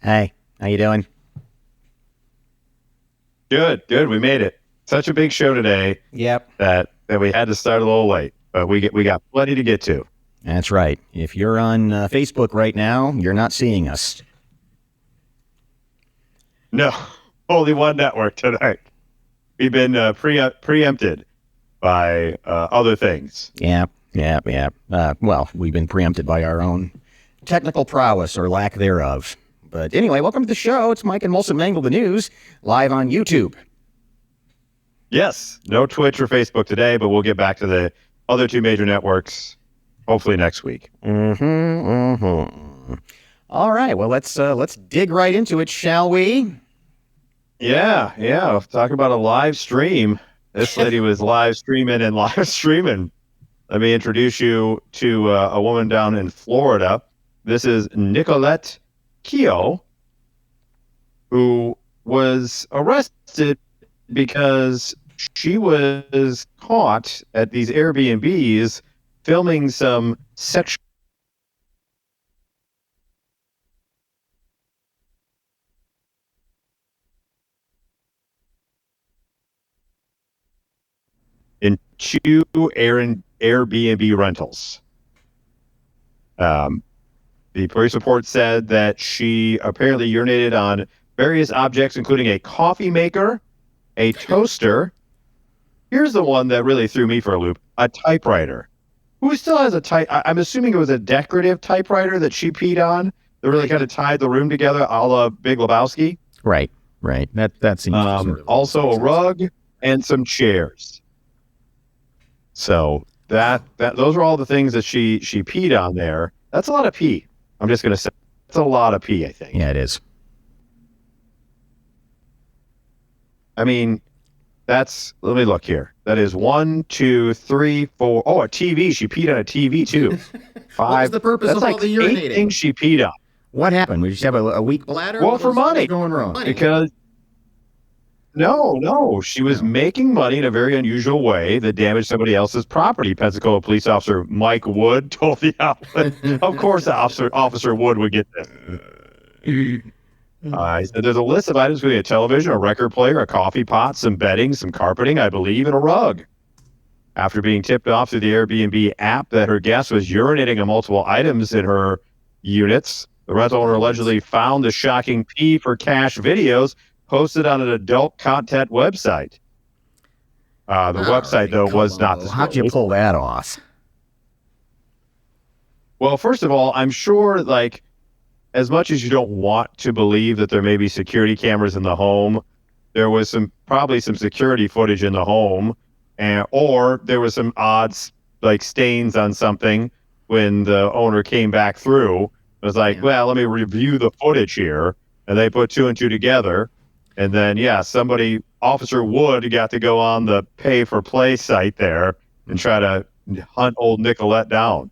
Hey, how you doing? Good. We made it. Such a big show today. Yep. That we had to start a little late, but we got plenty to get to. That's right. If you're on Facebook right now, you're not seeing us. No, only one network tonight. We've been preempted by other things. Yeah. Well, we've been preempted by our own technical prowess or lack thereof. But anyway, welcome to the show. It's Mike and Molson Mangle the News, live on YouTube. Yes, no Twitch or Facebook today, but we'll get back to the other two major networks hopefully next week. All right, well, let's dig right into it, shall we? Yeah. Let's talk about a live stream. This lady was live streaming. Let me introduce you to a woman down in Florida. This is Nicolette Keough, who was arrested because she was caught at these Air B&Bs filming some sexual in two Airbnb rentals. The police report said that she apparently urinated on various objects, including a coffee maker, a toaster. Here's the one that really threw me for a loop: a typewriter. Who still has a I'm assuming it was a decorative typewriter that she peed on. That really kind of tied the room together, a la Big Lebowski. Right. That seems sort of also a rug and some chairs. So those are all the things that she peed on there. That's a lot of pee. I'm just going to say it's a lot of pee, I think. Yeah, it is. I mean, let me look here. That is 1, 2, 3, 4. Oh, a TV. She peed on a TV too. 5. What was the purpose That's of like all the urinating? 8 things she peed on. What happened? We just have a weak bladder? Well, for money. Going wrong? Because No, she was making money in a very unusual way that damaged somebody else's property. Pensacola police officer Mike Wood told the outlet. Of course, Officer Wood would get this. He said there's a list of items, including a television, a record player, a coffee pot, some bedding, some carpeting, I believe, and a rug. After being tipped off through the Airbnb app that her guest was urinating on multiple items in her units, the rental owner allegedly found the shocking pee for cash videos posted on an adult content website. The website, though, was not disclosed. How'd you pull that off? Well, first of all, I'm sure, like, as much as you don't want to believe that there may be security cameras in the home, there was probably some security footage in the home, or there was some odds, like stains on something when the owner came back through. It was like, well, let me review the footage here, and they put 2 and 2 together. And then, Officer Wood got to go on the pay-for-play site there and try to hunt old Nicolette down.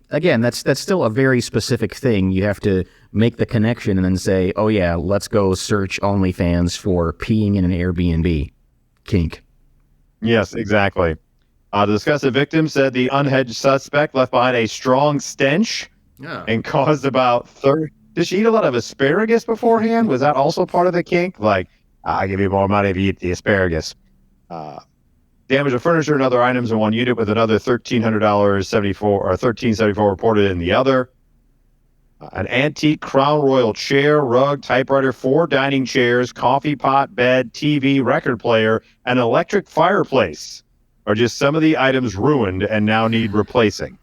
Again, that's still a very specific thing. You have to make the connection and then say, oh, yeah, let's go search OnlyFans for peeing in an Airbnb. Kink. Yes, exactly. The disgusted victim said the unhedged suspect left behind a strong stench and caused about 30... Did she eat a lot of asparagus beforehand? Was that also part of the kink? Like, I'll give you more money if you eat the asparagus. Damage of furniture and other items in one unit, with another $1,374 reported in the other. An antique Crown Royal chair, rug, typewriter, 4 dining chairs, coffee pot, bed, TV, record player, and electric fireplace are just some of the items ruined and now need replacing.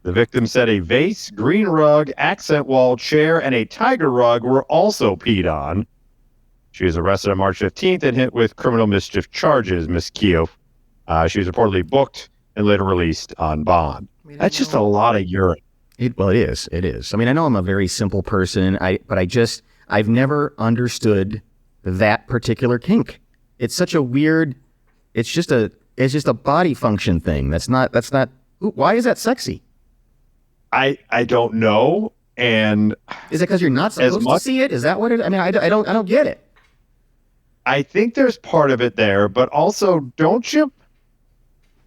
The victim said a vase, green rug, accent wall, chair, and a tiger rug were also peed on. She was arrested on March 15th and hit with criminal mischief charges, Ms. Keough. She was reportedly booked and later released on bond. That's just a lot of urine. It is. I mean, I know I'm a very simple person, but I've never understood that particular kink. It's such a weird, it's just a body function thing. That's not, why is that sexy? I don't know. And is it because you're not supposed to see it? Is that what it? I mean, I don't get it. I think there's part of it there, but also, don't you?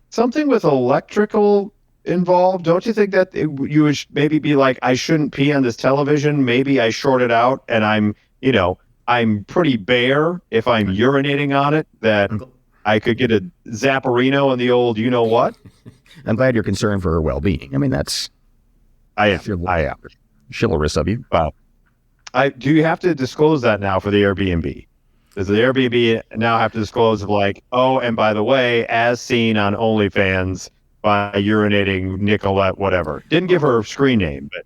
Something with electrical involved? Don't you think that you would maybe be like, I shouldn't pee on this television. Maybe I short it out and I'm pretty bare if I'm urinating on it, that I could get a Zapparino in the old, you know what? I'm glad you're concerned for her well-being. I mean, that's I am. chivalrous of you. Wow. Do you have to disclose that now for the Airbnb? Does the Airbnb now have to disclose of like, oh, and by the way, as seen on OnlyFans by urinating Nicolette, whatever. Didn't give her screen name, but.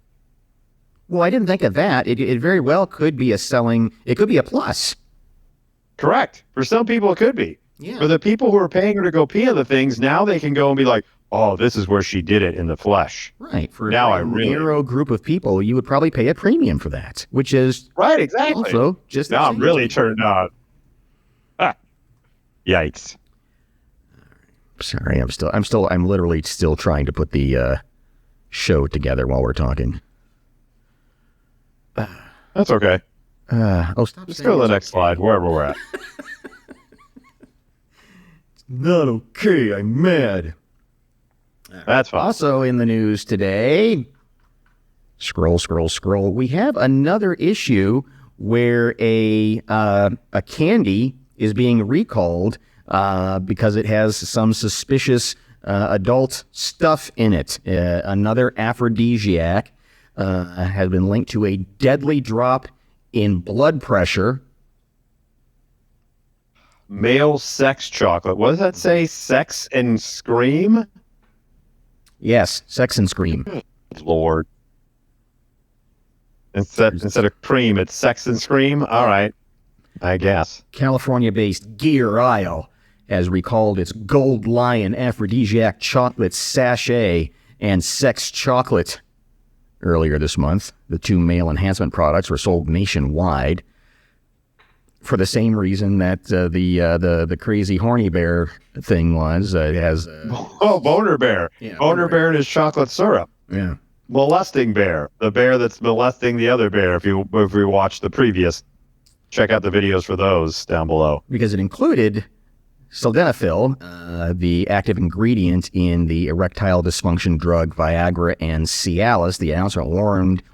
Well, I didn't think of that. It very well could be it could be a plus. Correct. For some people, it could be. Yeah. For the people who are paying her to go pee on the things, now they can go and be like, oh, this is where she did it in the flesh. Right. For now a narrow group of people, you would probably pay a premium for that, which is right, exactly. Also just now I'm really turned on. Yikes. Sorry, I'm literally still trying to put the show together while we're talking. That's okay. Stop. Let's go to the next slide, wherever we're at. Not okay. I'm mad. That's fine. Also in the news today, scroll. We have another issue where a candy is being recalled because it has some suspicious adult stuff in it. Another aphrodisiac has been linked to a deadly drop in blood pressure. Male sex chocolate. What does that say? Sex and scream? Yes, sex and scream. Lord. Instead of cream, it's sex and scream? All right. I guess. California-based Gear Isle has recalled its Gold Lion aphrodisiac chocolate sachet and sex chocolate earlier this month. The two male enhancement products were sold nationwide for the same reason that the crazy horny bear thing was. It has Boner Bear. Yeah, Boner Bear and his chocolate syrup. Yeah. Molesting bear. The bear that's molesting the other bear. If you watch the previous, check out the videos for those down below. Because it included sildenafil, the active ingredient in the erectile dysfunction drug Viagra and Cialis. The announcement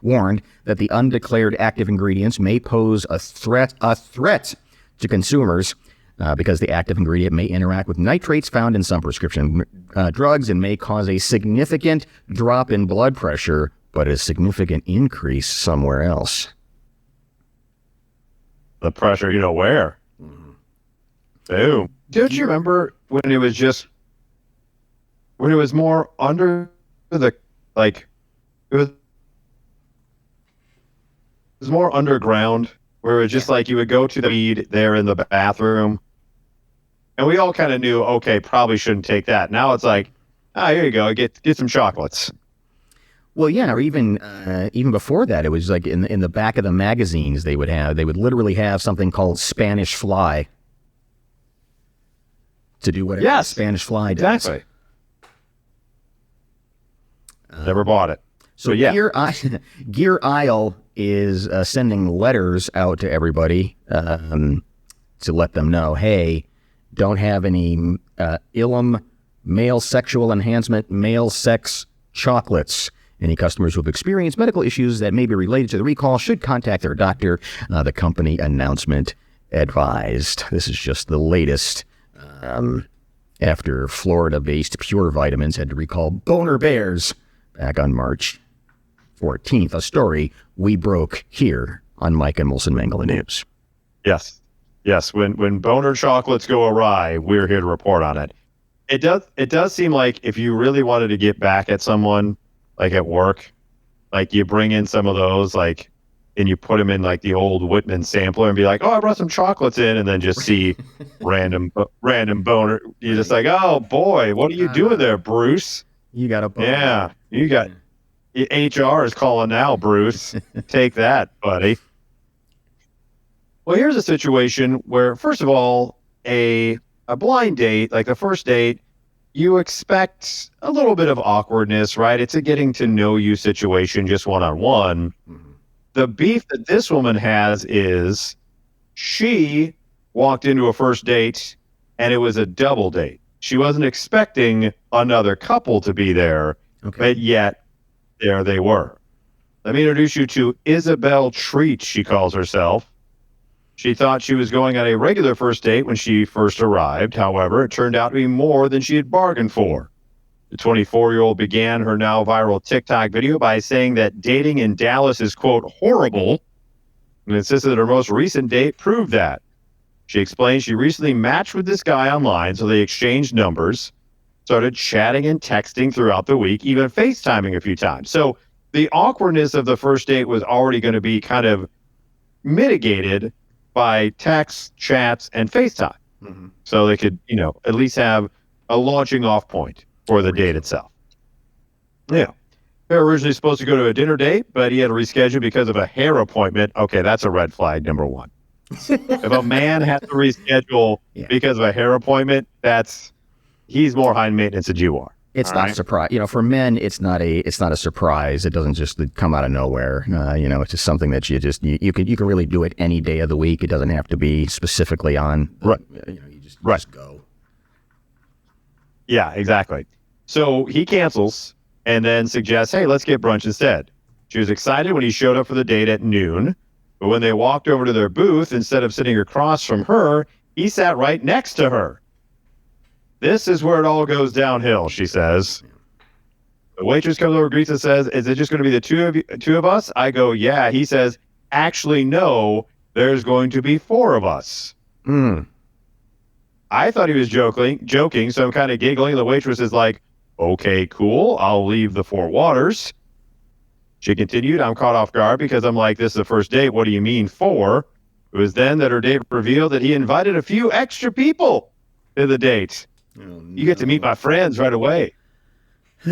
warned that the undeclared active ingredients may pose a threat to consumers because the active ingredient may interact with nitrates found in some prescription drugs and may cause a significant drop in blood pressure, but a significant increase somewhere else. The pressure, where? Boom. Don't you remember when it was more under the, like, it was more underground, where it was just like you would go to the weed there in the bathroom, and we all kind of knew, okay, probably shouldn't take that. Now it's like, here you go, get some chocolates. Well, yeah, or even before that, it was like in the back of the magazines they would literally have something called Spanish Fly. To do whatever the Spanish Fly does. Exactly. Never bought it. So yeah. Gear Isle is sending letters out to everybody to let them know, hey, don't have any Ilum male sexual enhancement, male sex chocolates. Any customers who have experienced medical issues that may be related to the recall should contact their doctor. The company announcement advised. This is just the latest. After Florida-based Pure Vitamins had to recall Boner Bears back on March 14th, a story we broke here on Mike and Molson Mangala News. Yes. When boner chocolates go awry, we're here to report on it. It does seem like if you really wanted to get back at someone, like at work, like you bring in some of those, like, and you put them in like the old Whitman sampler and be like, oh, I brought some chocolates in, and then just see random boner. You're just like, oh boy, what are you doing there, Bruce? You got a boner. Yeah, you got HR is calling now, Bruce. Take that, buddy. Well, here's a situation where, first of all, a blind date, like the first date, you expect a little bit of awkwardness, right? It's a getting to know you situation, just one-on-one. Mm-hmm. The beef that this woman has is she walked into a first date and it was a double date. She wasn't expecting another couple to be there. Okay. But yet, there they were. Let me introduce you to Isabel Treat, she calls herself. She thought she was going on a regular first date when she first arrived. However, it turned out to be more than she had bargained for. The 24-year-old began her now viral TikTok video by saying that dating in Dallas is, quote, horrible, and insisted that her most recent date proved that. She explained she recently matched with this guy online, so they exchanged numbers, started chatting and texting throughout the week, even FaceTiming a few times. So the awkwardness of the first date was already going to be kind of mitigated by texts, chats, and FaceTime. Mm-hmm. So they could, at least have a launching off point for the date itself. Yeah. They were originally supposed to go to a dinner date, but he had to reschedule because of a hair appointment. Okay, that's a red flag, number one. If a man has to reschedule because of a hair appointment, he's more high maintenance than you are. It's not a surprise. For men, it's not a surprise. It doesn't just come out of nowhere. It's just something that you can really do it any day of the week. It doesn't have to be specifically on. Right. You just go. Yeah, exactly. So he cancels and then suggests, hey, let's get brunch instead. She was excited when he showed up for the date at noon, but when they walked over to their booth, instead of sitting across from her, he sat right next to her. This is where it all goes downhill, she says. The waitress comes over, greets and says, is it just going to be the two of us? I go, yeah. He says, actually, no, there's going to be 4 of us. I thought he was joking, so I'm kind of giggling. The waitress is like, okay, cool. I'll leave the 4 waters. She continued, I'm caught off guard because I'm like, this is the first date. What do you mean 4? It was then that her date revealed that he invited a few extra people to the date. Oh, no. You get to meet my friends right away. He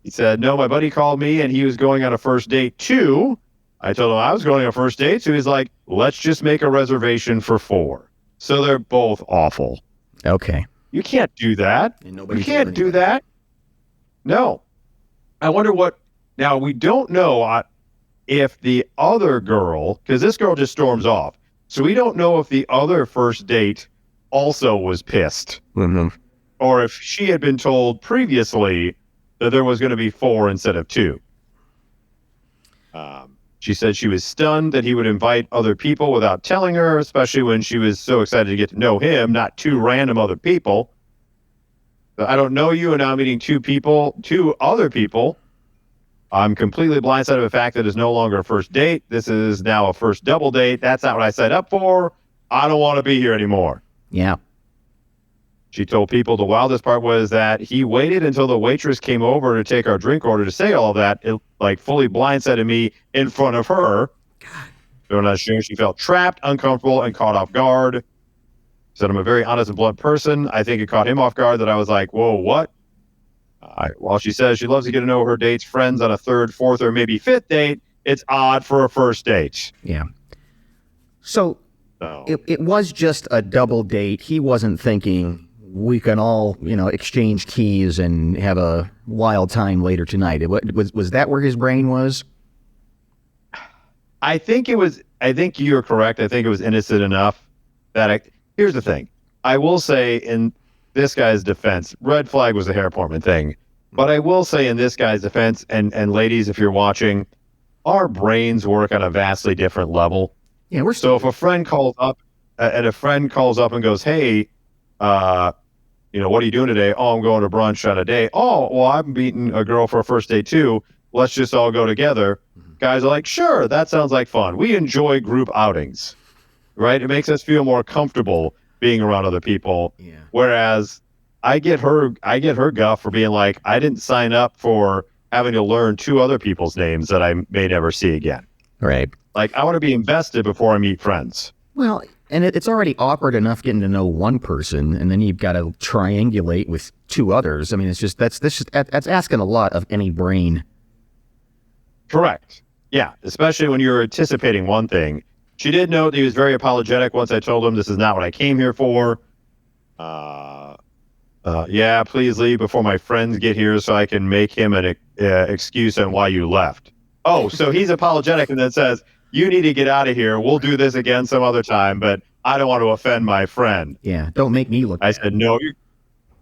said, no, my buddy called me and he was going on a first date too. I told him I was going on a first date. So he's like, let's just make a reservation for 4. So they're both awful. Okay. You can't do that. You can't do that. No. I wonder now we don't know if the other girl, because this girl just storms off. So we don't know if the other first date also was pissed, or if she had been told previously that there was going to be 4 instead of 2. She said she was stunned that he would invite other people without telling her, especially when she was so excited to get to know him, not 2 random other people. So I don't know you, and now I'm meeting 2 other people. I'm completely blindsided by the fact that it's no longer a first date. This is now a first double date. That's not what I signed up for. I don't want to be here anymore. Yeah. She told people the wildest part was that he waited until the waitress came over to take our drink order to say all of that. It fully blindsided me in front of her. God. During that show, she felt trapped, uncomfortable, and caught off guard. Said, I'm a very honest and blunt person. I think it caught him off guard that I was like, whoa, what? While she says she loves to get to know her date's friends on a 3rd, 4th, or maybe 5th date, it's odd for a first date. Yeah. So it was just a double date. He wasn't thinking we can all, exchange keys and have a wild time later tonight. Was that where his brain was? I think you're correct. I think it was innocent enough that here's the thing. I will say in this guy's defense, red flag was the hair appointment thing. But I will say in this guy's defense, and ladies, if you're watching, our brains work on a vastly different level. Yeah, so if a friend calls up and goes, hey, what are you doing today? Oh, I'm going to brunch on a date. Oh, well, I'm meeting a girl for a first date too. Let's just all go together. Mm-hmm. Guys are like, sure, that sounds like fun. We enjoy group outings, right? It makes us feel more comfortable being around other people. Yeah. Whereas I get her guff for being like, I didn't sign up for having to learn 2 other people's names that I may never see again. Right. Like, I want to be invested before I meet friends. Well, and it's already awkward enough getting to know one person, and then you've got to triangulate with 2 others. I mean, that's asking a lot of any brain. Correct. Yeah, especially when you're anticipating one thing. She did note that he was very apologetic once I told him this is not what I came here for. Yeah, please leave before my friends get here so I can make him an excuse on why you left. Oh, so he's apologetic and then says, you need to get out of here. We'll do this again some other time, but I don't want to offend my friend. Yeah, don't make me look bad. I said, no.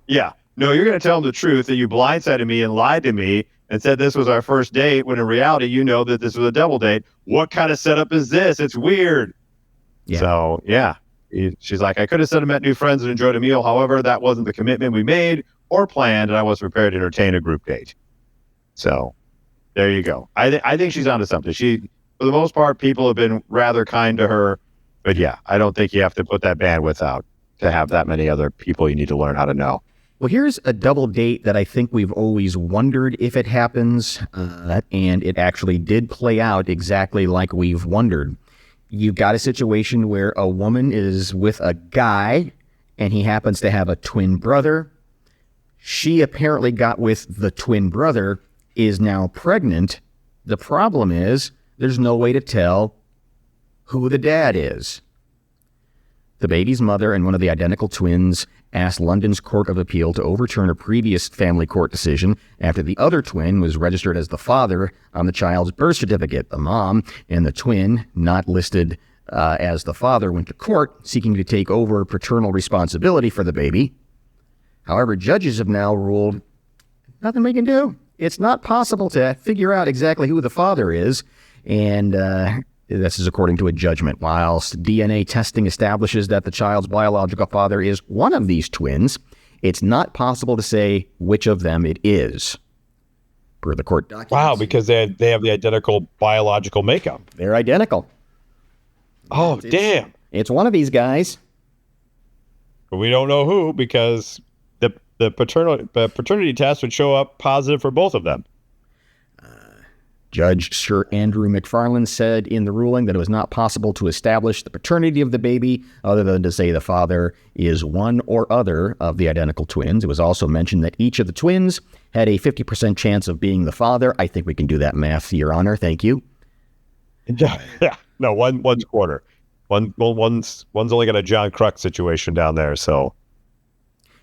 Yeah, no, you're going to tell him the truth that you blindsided me and lied to me and said this was our first date, when in reality, you know that this was a double date. What kind of setup is this? It's weird. Yeah. So, yeah. She's like, I could have said I met new friends and enjoyed a meal. However, that wasn't the commitment we made or planned, and I was prepared to entertain a group date. So, there you go. I think she's onto something. For the most part, people have been rather kind to her. But yeah, I don't think you have to put that bandwidth out to have that many other people you need to learn how to know. Well, here's a double date that I think we've always wondered if it happens, and it actually did play out exactly like we've wondered. You've got a situation where a woman is with a guy, and he happens to have a twin brother. She apparently got with the twin brother, is now pregnant. The problem is there's no way to tell who the dad is. The baby's mother and one of the identical twins asked London's Court of Appeal to overturn a previous family court decision after the other twin was registered as the father on the child's birth certificate. The mom and the twin, not listed as the father, went to court seeking to take over paternal responsibility for the baby. However, judges have now ruled nothing we can do. It's not possible to figure out exactly who the father is, and this is according to a judgment. Whilst DNA testing establishes that the child's biological father is one of these twins, it's not possible to say which of them it is, per the court documents. Wow, because they have the identical biological makeup. They're identical. Oh, damn. It's one of these guys. But we don't know who, because the paternity test would show up positive for both of them. Judge Sir Andrew McFarland said in the ruling that it was not possible to establish the paternity of the baby other than to say the father is one or other of the identical twins. It was also mentioned that each of the twins had a 50% chance of being the father. I think we can do that math, Your Honor. Thank you. Yeah. No, one's quarter. One's only got a John Kruk situation down there, so.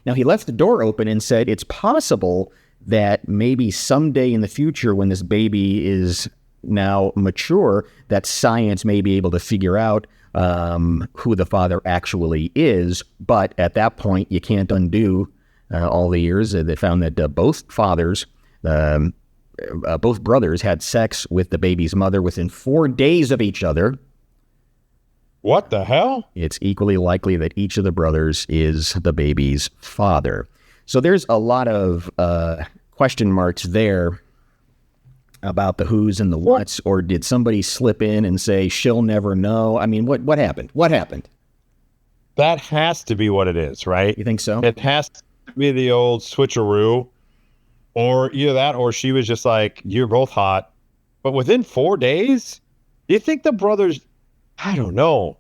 Now, he left the door open and said it's possible that maybe someday in the future, when this baby is now mature, that science may be able to figure out who the father actually is. But at that point, you can't undo all the years. They found that both brothers had sex with the baby's mother within 4 days of each other. What the hell? It's equally likely that each of the brothers is the baby's father. So there's a lot of question marks there about the who's and the what's, or did somebody slip in and say, she'll never know? I mean, what happened? What happened? That has to be what it is, right? You think so? It has to be the old switcheroo, or either that, or she was just like, you're both hot. But within 4 days, do you think the brothers, I don't know.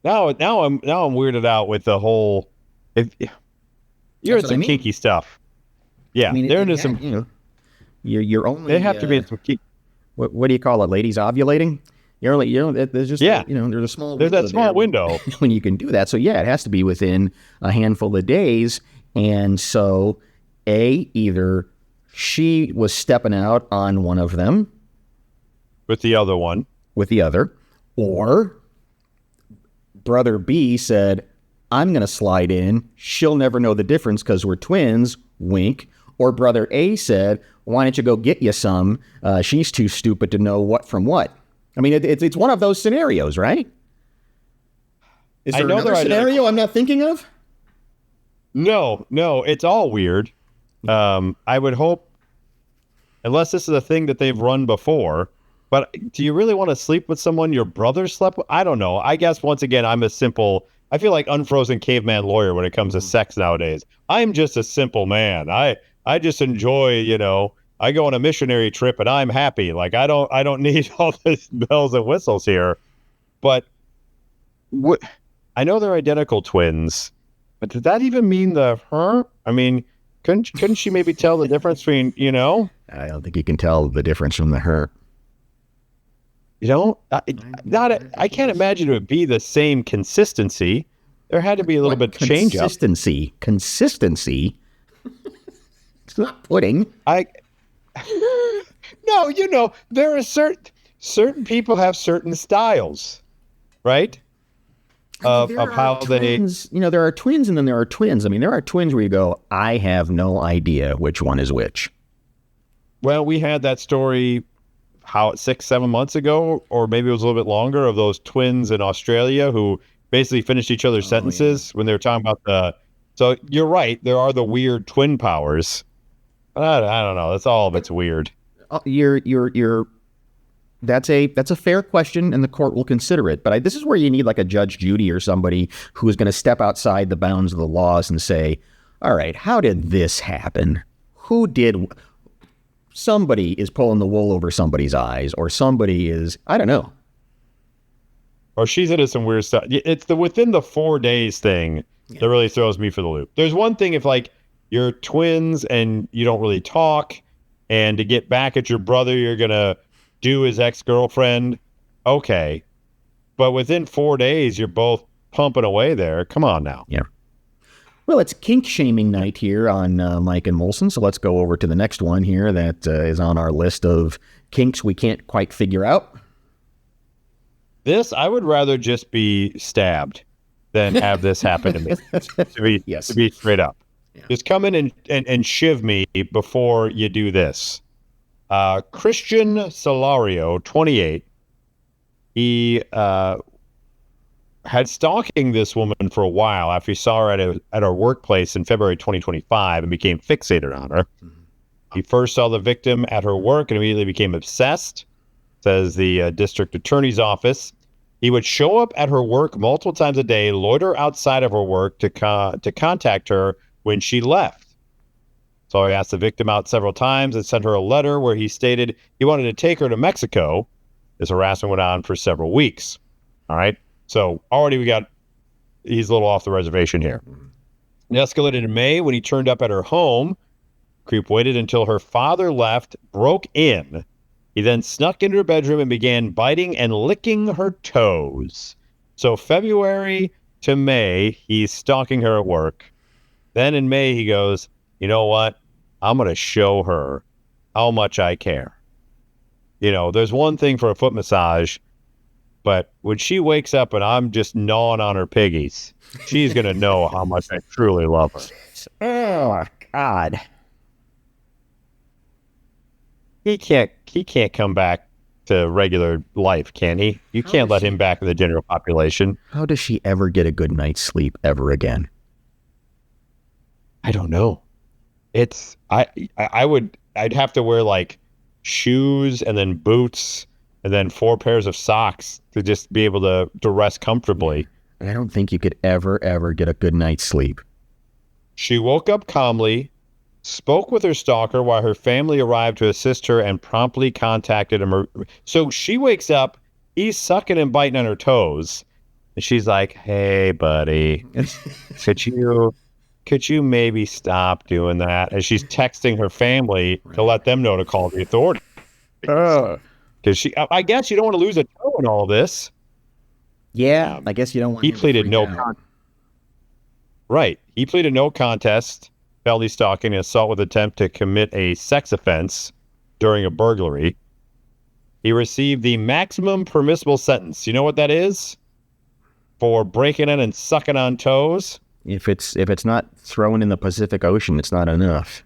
Now I'm weirded out with the whole, you're into some kinky stuff. Yeah, I mean, they're into some. You know, you're only. They have to be some kinky. What do you call it, ladies? Ovulating. You're only. There's just. Yeah. There's a small. There's that small window when you can do that. So yeah, it has to be within a handful of days. And so, either she was stepping out on one of them with the other one, or brother B said, I'm going to slide in. She'll never know the difference because we're twins. Wink. Or brother A said, why don't you go get you some? She's too stupid to know what from what. I mean, it's one of those scenarios, right? Is there another scenario I'm not thinking of? No, it's all weird. I would hope, unless this is a thing that they've run before, but do you really want to sleep with someone your brother slept with? I don't know. I guess, once again, I feel like unfrozen caveman lawyer when it comes to sex nowadays. I'm just a simple man. I just enjoy, I go on a missionary trip and I'm happy. Like, I don't need all this bells and whistles here. But I know they're identical twins, but did that even mean her? I mean, couldn't she maybe tell the difference between, I don't think you can tell the difference from the her. I can't imagine it would be the same consistency. There had to be a little bit change up. Consistency. It's not pudding. No, there are certain people have certain styles, right? of how twins. You know, there are twins and then there are twins. I mean, there are twins where you go, I have no idea which one is which. Well, we had that story, 6-7 months ago, or maybe it was a little bit longer, of those twins in Australia who basically finished each other's sentences when they were talking about the. So you're right. There are the weird twin powers. But I don't know. That's all of it's weird. That's a fair question, and the court will consider it. But this is where you need like a Judge Judy or somebody who is going to step outside the bounds of the laws and say, all right, how did this happen? Somebody is pulling the wool over somebody's eyes, or somebody is, I don't know. Or she's into some weird stuff. It's the within the 4 days thing that really throws me for the loop. There's one thing if like you're twins and you don't really talk, and to get back at your brother, you're going to do his ex-girlfriend. Okay. But within 4 days, you're both pumping away there. Come on now. Yeah. Well, it's kink shaming night here on Mike and Molson. So let's go over to the next one here that is on our list of kinks we can't quite figure out. This, I would rather just be stabbed than have this happen to me. to be straight up. Yeah. Just come in and shiv me before you do this. Christian Solario, 28, he had stalking this woman for a while after he saw her at her workplace in February 2025 and became fixated on her. Mm-hmm. He first saw the victim at her work and immediately became obsessed, says the district attorney's office. He would show up at her work multiple times a day, loiter outside of her work to contact her when she left. So he asked the victim out several times and sent her a letter where he stated he wanted to take her to Mexico. This harassment went on for several weeks. All right. So already he's a little off the reservation here. It escalated in May when he turned up at her home. Creep waited until her father left, broke in. He then snuck into her bedroom and began biting and licking her toes. So February to May, he's stalking her at work. Then in May, he goes, you know what? I'm going to show her how much I care. You know, there's one thing for a foot massage, but when she wakes up and I'm just gnawing on her piggies, she's going to know how much I truly love her. Oh, God. He can't come back to regular life, can he? You can't let him back in the general population. How does she ever get a good night's sleep ever again? I don't know. I'd have to wear like shoes and then boots and then 4 pairs of socks to just be able to rest comfortably. I don't think you could ever get a good night's sleep. She woke up calmly, spoke with her stalker while her family arrived to assist her and promptly contacted him. So she wakes up, he's sucking and biting on her toes. And she's like, hey, buddy, could you maybe stop doing that? And she's texting her family to let them know to call the authorities. Because I guess you don't want to lose a toe in all this. Yeah, I guess you don't want. He pleaded no. Right, he pleaded no contest, felony stalking, and assault with attempt to commit a sex offense during a burglary. He received the maximum permissible sentence. You know what that is? For breaking in and sucking on toes. If it's not thrown in the Pacific Ocean, it's not enough.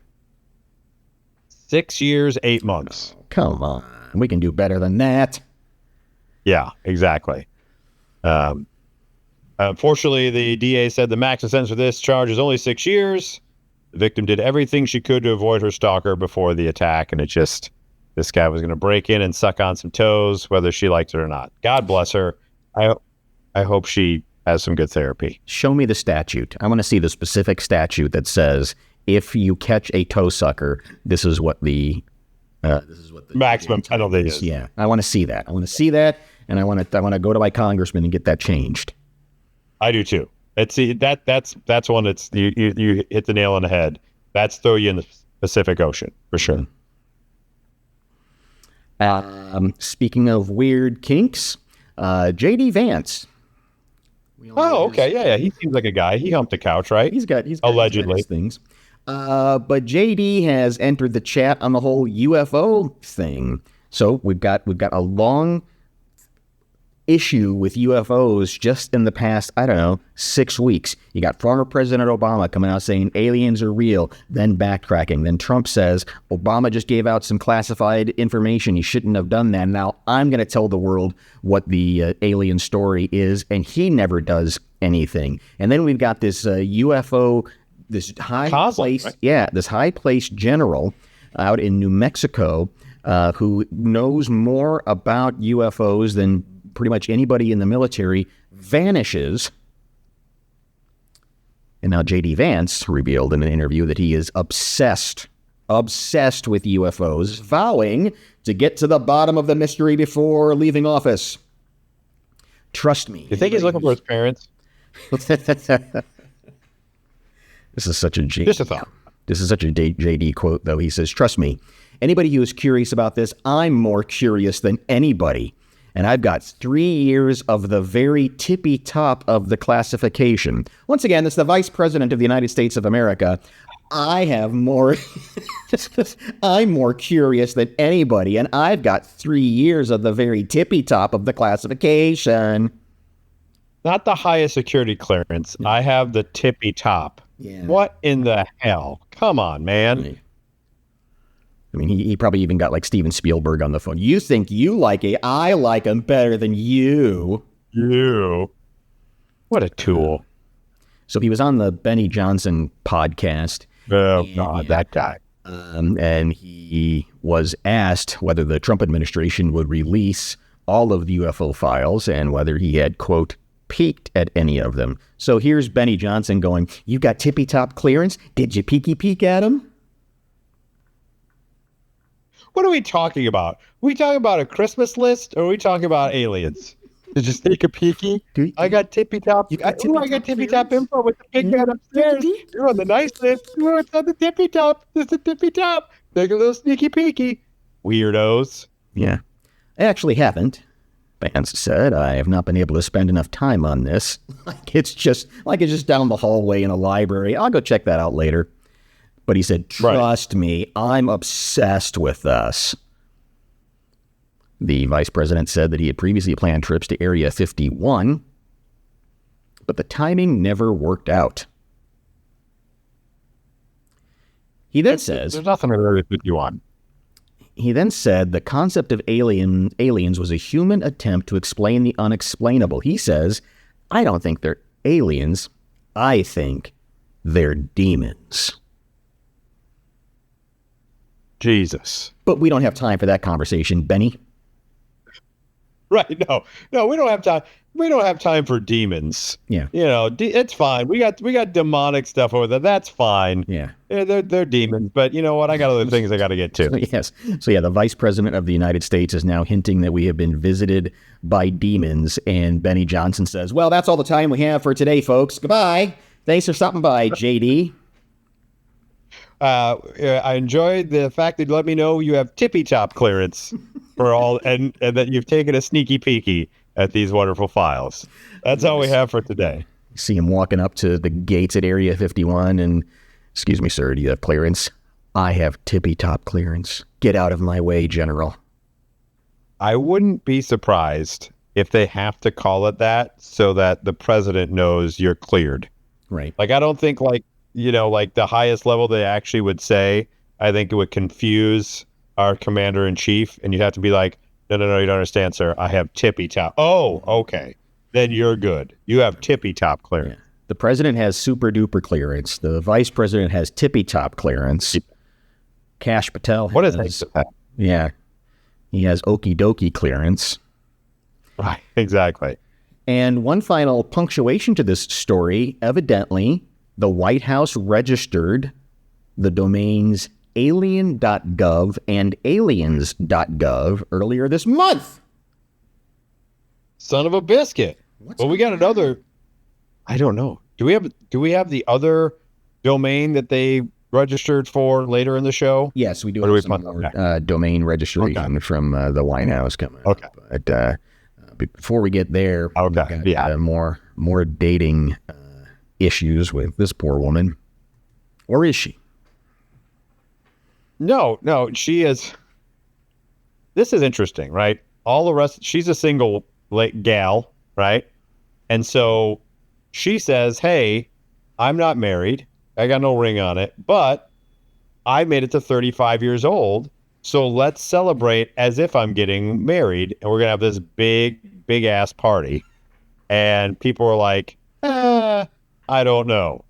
6 years, 8 months. Oh, come on. We can do better than that. Yeah, exactly. Unfortunately, the DA said the maximum sentence for this charge is only 6 years. The victim did everything she could to avoid her stalker before the attack, and this guy was going to break in and suck on some toes, whether she liked it or not. God bless her. I hope she has some good therapy. Show me the statute. I want to see the specific statute that says if you catch a toe sucker, this is what the maximum penalty is. Yeah, I want to see that. And I want to go to my congressman and get that changed. I do too. That's one that's you hit the nail on the head. That's throw you in the Pacific Ocean for sure. Speaking of weird kinks, JD Vance. Oh, okay. Yeah. He seems like a guy. He humped a couch, right? He's got allegedly his things. But JD has entered the chat on the whole UFO thing. So we've got a long issue with UFOs just in the past, I don't know, 6 weeks. You got former President Obama coming out saying aliens are real, then backtracking. Then Trump says Obama just gave out some classified information. He shouldn't have done that. Now I'm going to tell the world what the alien story is, and he never does anything. And then we've got this UFO, this this high-placed general out in New Mexico who knows more about UFOs than pretty much anybody in the military, vanishes. And now J.D. Vance revealed in an interview that he is obsessed with UFOs, vowing to get to the bottom of the mystery before leaving office. Trust me. You think he's looking for his parents? This is such a Just a thought. This is such a JD quote, though. He says, trust me, anybody who is curious about this, I'm more curious than anybody. And I've got 3 years of the very tippy top of the classification. Once again, it's the Vice President of the United States of America. I have more, I'm more curious than anybody, and I've got 3 years of the very tippy top of the classification. Not the highest security clearance. I have the tippy top. Yeah. What in the hell? Come on, man. I mean, he probably even got like Steven Spielberg on the phone. You think you like it? I like him better than you. You. What a tool. So he was on the Benny Johnson podcast. Oh, God, that guy. And he was asked whether the Trump administration would release all of the UFO files and whether he had, quote, peeked at any of them. So here's Benny Johnson going, you got tippy-top clearance? Did you peek at him? What are we talking about? Are we talking about a Christmas list or are we talking about aliens? Did you take a peeky? I got tippy-top. You got tippy-top I got tippy-top info with the big man upstairs. You're on the nice list. You're on the tippy-top. It's the tippy-top. Take a little sneaky peeky. Weirdos. Yeah. I actually haven't. Vance said, I have not been able to spend enough time on this. Like it's just down the hallway in a library. I'll go check that out later. But he said, trust me, I'm obsessed with us. The vice president said that he had previously planned trips to Area 51, but the timing never worked out. He then says... There's nothing really to put you on. He then said the concept of aliens was a human attempt to explain the unexplainable. He says, I don't think they're aliens. I think they're demons. Jesus. But we don't have time for that conversation, Benny. Right. No, we don't have time. We don't have time for demons. Yeah. You know, it's fine. We got demonic stuff over there. That's fine. Yeah. They're demons. But you know what? I got other things I got to get to. Yes. So yeah, the vice president of the United States is now hinting that we have been visited by demons. And Benny Johnson says, well, that's all the time we have for today, folks. Goodbye. Thanks for stopping by, JD. I enjoyed the fact that you let me know you have tippy-top clearance for all, and that you've taken a sneaky peeky at these wonderful files. That's all we have for today. See him walking up to the gates at Area 51 and, excuse me, sir, do you have clearance? I have tippy-top clearance. Get out of my way, General. I wouldn't be surprised if they have to call it that so that the president knows you're cleared. Right. Like, I don't think like the highest level they actually would say, I think it would confuse our commander in chief. And you'd have to be like, no, you don't understand, sir. I have tippy-top. Oh, okay. Then you're good. You have tippy-top clearance. Yeah. The president has super-duper clearance. The vice president has tippy-top clearance. Kash Patel has... What is that? Yeah. He has okie-dokie clearance. Right, exactly. And one final punctuation to this story. Evidently, the White House registered the domains alien.gov and aliens.gov earlier this month. Son of a biscuit. Well, we got another. I don't know. Do we have the other domain that they registered for later in the show? Yes, we do have some more domain registration from the White House coming up. But before we get there, we've got more dating issues with this poor woman. Or is she? No, she is. This is interesting, right? All the rest, she's a single gal, right? And so she says, hey, I'm not married. I got no ring on it, but I made it to 35 years old. So let's celebrate as if I'm getting married. And we're going to have this big ass party. And people are like, I don't know.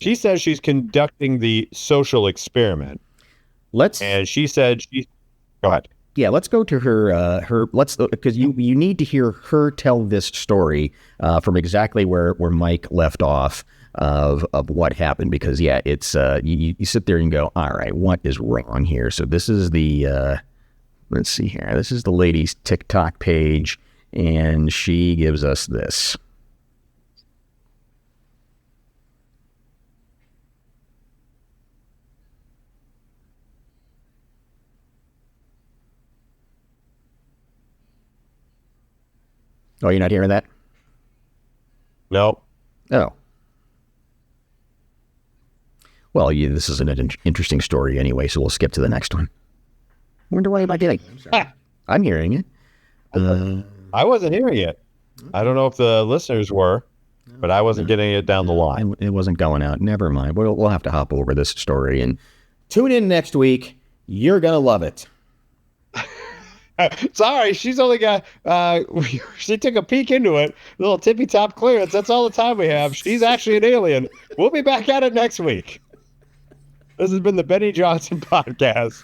She says she's conducting the social experiment. And she said, go ahead. Yeah, let's go to her because you need to hear her tell this story from exactly where Mike left off of what happened, because it's you sit there and go, all right, what is wrong here? So this is the let's see here. This is the lady's TikTok page, and she gives us this. Oh, you're not hearing that? No. Oh. Well, this is an interesting story anyway, so we'll skip to the next one. I wonder why am I getting? I'm hearing it. I wasn't hearing it. I don't know if the listeners were, but I wasn't getting it down the line. It wasn't going out. Never mind. We'll have to hop over this story and tune in next week. You're going to love it. Sorry, she's only got, she took a peek into it. A little Tippy-Top clearance. That's all the time we have. She's actually an alien. We'll be back at it next week. This has been the Benny Johnson Podcast.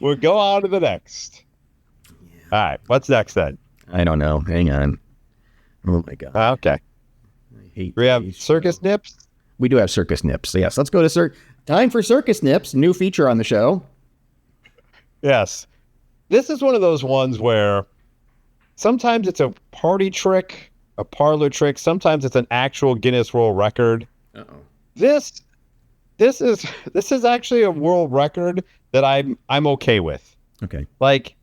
We'll go on to the next. All right, what's next then? I don't know. Hang on. Oh my God. Okay. We have circus nips? We do have circus nips. Yes, let's go to time for circus nips. New feature on the show. Yes. This is one of those ones where sometimes it's a party trick, a parlor trick. Sometimes it's an actual Guinness World Record. Uh-oh. This is actually a world record that I'm okay with. Okay. Like,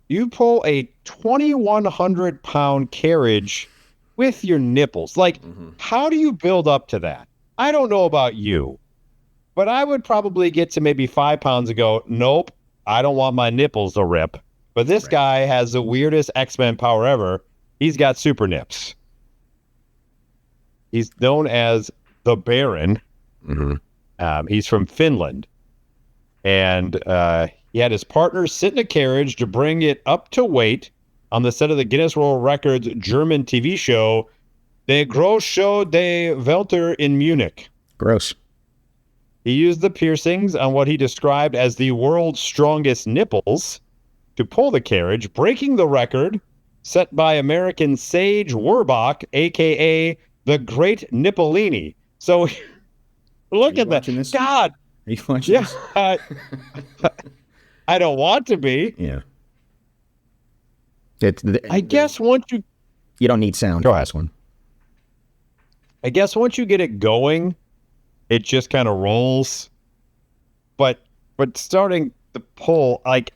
you pull a 2,100 pound carriage with your nipples. Like, how do you build up to that? I don't know about you, but I would probably get to maybe 5 pounds and go, nope, I don't want my nipples to rip. But this guy has the weirdest X-Men power ever. He's got super nips. He's known as the Baron. He's from Finland. And he had his partner sit in a carriage to bring it up to weight on the set of the Guinness World Records German TV show, Der Großshow de Welter in Munich. Gross. He used the piercings on what he described as the world's strongest nipples to pull the carriage, breaking the record set by American Sage Werbach, a.k.a. the Great Nippolini. So look at that. This? God. Are you watching this? I don't want to be. Yeah. I guess once you... You don't need sound for this one. I guess once you get it going, it just kind of rolls. But starting the pull, like,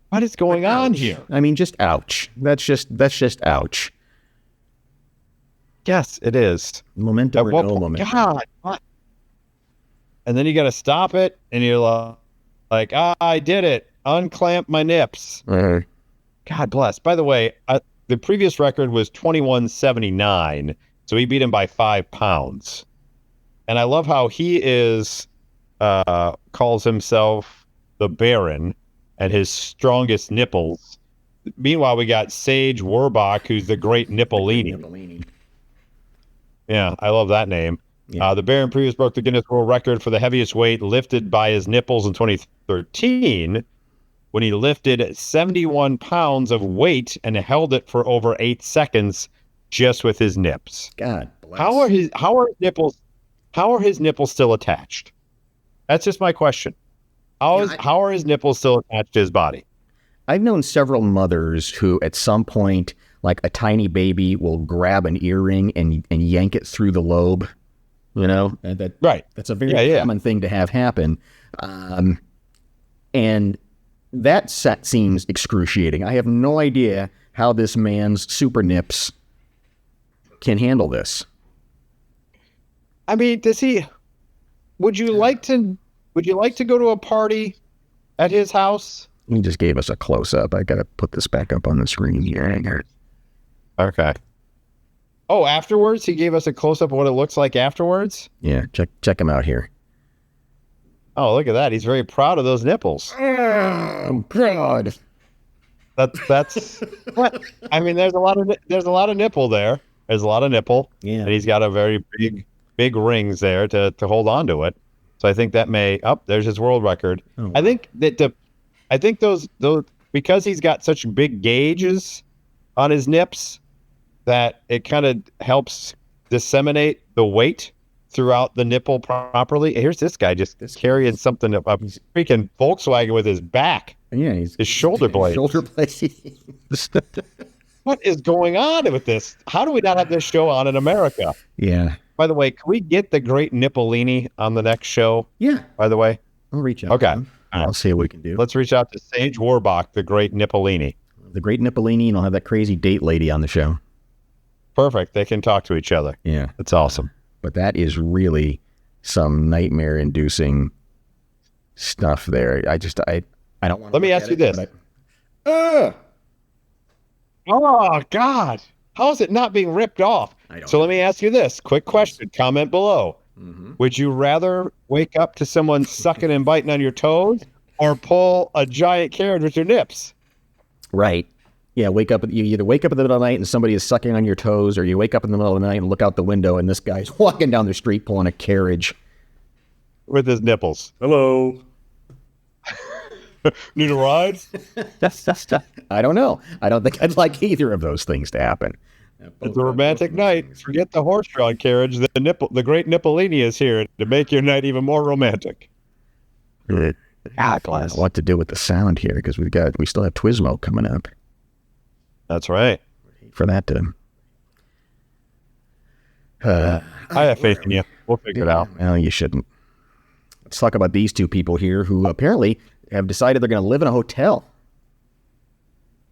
what is going on here? I mean, just ouch. That's just ouch. Yes, it is. Momentum or no momentum. God. What? And then you got to stop it, and you're like, I did it. Unclamp my nips. God bless. By the way, the previous record was 2179, so he beat him by 5 pounds. And I love how he calls himself the Baron and his strongest nipples. Meanwhile, we got Sage Werbach, who's the Great Nippolini. Yeah, I love that name. Yeah. The Baron previously broke the Guinness World Record for the heaviest weight lifted by his nipples in 2013 when he lifted 71 pounds of weight and held it for over 8 seconds just with his nips. God bless. How are his nipples still attached? That's just my question. How are his nipples still attached to his body? I've known several mothers who at some point, like a tiny baby, will grab an earring and yank it through the lobe. You know, that's a very common thing to have happen. And that seems excruciating. I have no idea how this man's super nips can handle this. I mean, would you like to go to a party at his house? He just gave us a close up. I got to put this back up on the screen here. Okay. Oh, afterwards? He gave us a close-up of what it looks like afterwards? Yeah, check him out here. Oh, look at that. He's very proud of those nipples. Oh, God. That's what I mean. There's a lot of nipple there. There's a lot of nipple, Yeah. and he's got a very big rings there to hold on to it. So I think that may there's his world record. Oh, wow. I think those because he's got such big gauges on his nips that it kind of helps disseminate the weight throughout the nipple properly. Here's this guy just carrying something up a freaking Volkswagen with his back. Yeah, he's His shoulder blade. Shoulder blade. What is going on with this? How do we not have this show on in America? Yeah. By the way, can we get the great Nippolini on the next show? Yeah. By the way, I'll reach out. Okay. to him. I'll see what we can do. let's reach out to Sage Warbach, the great Nippolini. The great Nippolini, and I'll have that crazy date lady on the show. Perfect. They can talk to each other. Yeah. That's awesome. But that is really some nightmare-inducing stuff there. I don't want to. Let me ask you this. Oh, God. How is it not being ripped off? So let me ask you this. Quick question. Comment below. Mm-hmm. Would you rather wake up to someone sucking and biting on your toes or pull a giant carrot with your nips? Right. Yeah, you either wake up in the middle of the night and somebody is sucking on your toes, or you wake up in the middle of the night and look out the window and this guy's walking down the street pulling a carriage. With his nipples. Hello. Need a ride? I don't know. I don't think I'd like either of those things to happen. It's a romantic night. Forget the horse-drawn carriage. The great Nippolini is here to make your night even more romantic. I don't know what to do with the sound here because we still have TWIS-MO coming up. That's right. For that to. I have faith in you. We'll figure it out. Well, you shouldn't. Let's talk about these two people here who apparently have decided they're going to live in a hotel.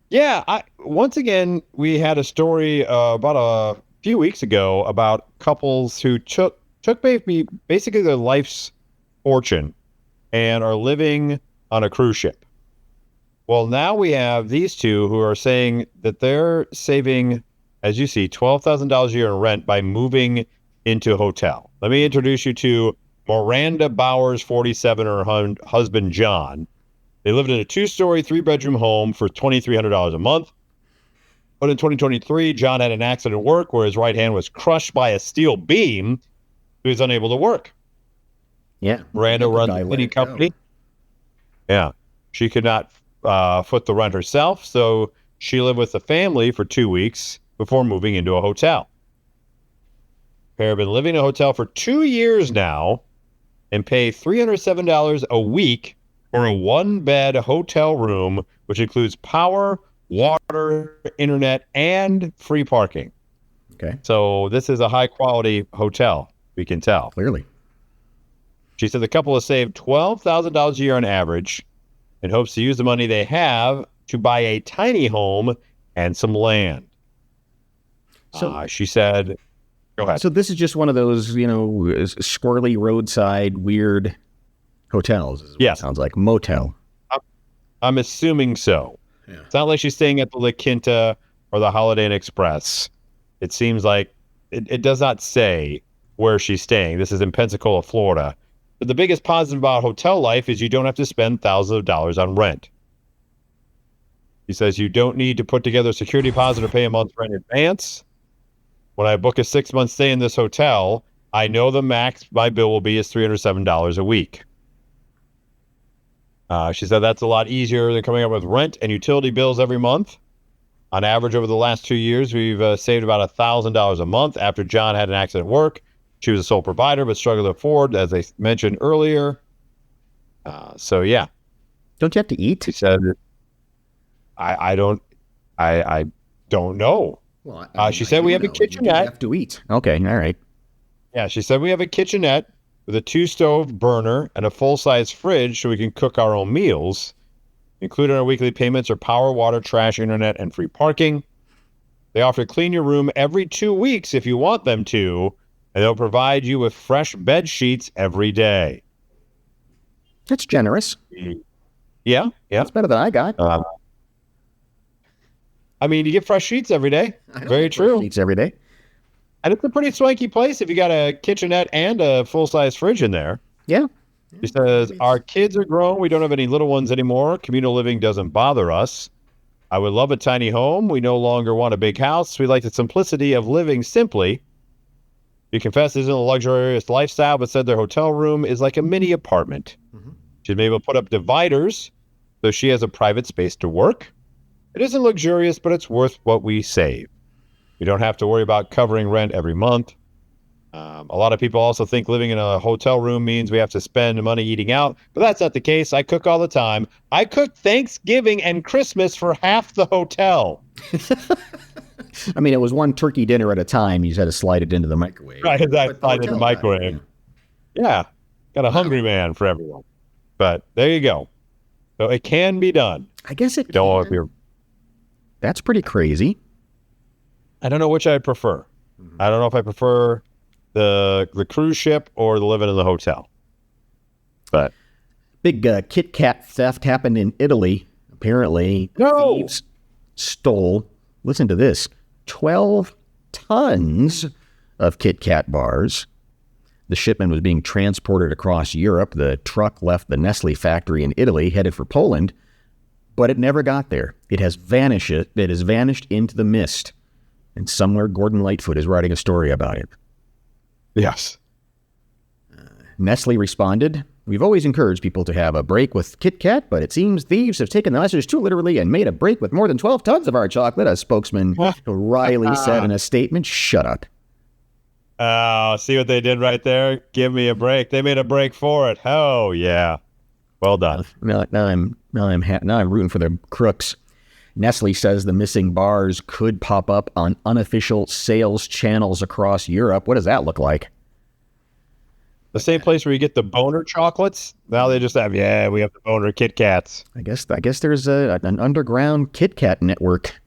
Yeah. Once again, we had a story about a few weeks ago about couples who took basically their life's fortune and are living on a cruise ship. Well, now we have these two who are saying that they're saving, as you see, $12,000 a year in rent by moving into a hotel. Let me introduce you to Miranda Bowers, 47, and her husband, John. They lived in a 2-story, 3-bedroom home for $2,300 a month. But in 2023, John had an accident at work where his right hand was crushed by a steel beam. He was unable to work. Yeah. Miranda runs a cleaning company. Yeah. She could not foot the rent herself, so she lived with the family for 2 weeks before moving into a hotel. The pair have been living in a hotel for 2 years now and pay $307 a week for a 1-bed hotel room, which includes power, water, internet, and free parking. Okay. So this is a high-quality hotel, we can tell. Clearly. She said the couple has saved $12,000 a year on average and hopes to use the money they have to buy a tiny home and some land. So She said, go ahead. So this is just one of those, squirrely roadside weird hotels. Is what Yes. It sounds like motel. I'm assuming so. Yeah. It's not like she's staying at the La Quinta or the Holiday Inn Express. It seems like it does not say where she's staying. This is in Pensacola, Florida. But the biggest positive about hotel life is you don't have to spend thousands of dollars on rent. He says you don't need to put together a security deposit or pay a month's rent in advance. When I book a 6-month stay in this hotel, I know the max my bill will be is $307 a week. She said that's a lot easier than coming up with rent and utility bills every month. On average, over the last 2 years, we've saved about $1,000 a month. After John had an accident at work, she was a sole provider, but struggled to afford, as I mentioned earlier. So, yeah. Don't you have to eat? She said, I don't know. Well, she said we have a kitchenette. You have to eat. Okay, all right. Yeah, she said we have a kitchenette with a 2-stove burner and a full-size fridge so we can cook our own meals. Included in our weekly payments are power, water, trash, internet, and free parking. They offer to clean your room every 2 weeks if you want them to, and they'll provide you with fresh bed sheets every day. That's generous. Yeah. That's better than I got. I mean, you get fresh sheets every day. Very true. Sheets every day. And it's a pretty swanky place if you got a kitchenette and a full-size fridge in there. Yeah. She says, our kids are grown. We don't have any little ones anymore. Communal living doesn't bother us. I would love a tiny home. We no longer want a big house. We like the simplicity of living simply. She confessed it isn't a luxurious lifestyle, but said their hotel room is like a mini apartment. She's been able to put up dividers, so she has a private space to work. It isn't luxurious, but it's worth what we save. We don't have to worry about covering rent every month. A lot of people also think living in a hotel room means we have to spend money eating out, but that's not the case. I cook all the time. I cook Thanksgiving and Christmas for half the hotel. I mean, it was one turkey dinner at a time. You just had to slide it into the microwave. Right, exactly. Slide it in the microwave. Yeah, got a hungry man for everyone. But there you go. So it can be done. I guess it Don't know if you're. That's pretty crazy. I don't know which I prefer. I don't know if I prefer the cruise ship or the living in the hotel. But Big Kit Kat theft happened in Italy. Apparently, thieves stole, listen to this, 12 tons of Kit Kat bars. The shipment was being transported across Europe. The truck left the Nestle factory in Italy, headed for Poland, but it never got there. It has vanished into the mist. And somewhere Gordon Lightfoot is writing a story about it. yes. Nestle responded, "We've always encouraged people to have a break with Kit Kat, but it seems thieves have taken the message too literally and made a break with more than 12 tons of our chocolate," a spokesman Riley said in a statement. Shut up. Oh, see what they did right there? Give me a break. They made a break for it. Oh, yeah. Well done. Now I'm rooting for the crooks. Nestle says the missing bars could pop up on unofficial sales channels across Europe. What does that look like? The same place where you get the boner chocolates. Now they just have, we have the boner Kit Kats. I guess there's an underground Kit Kat network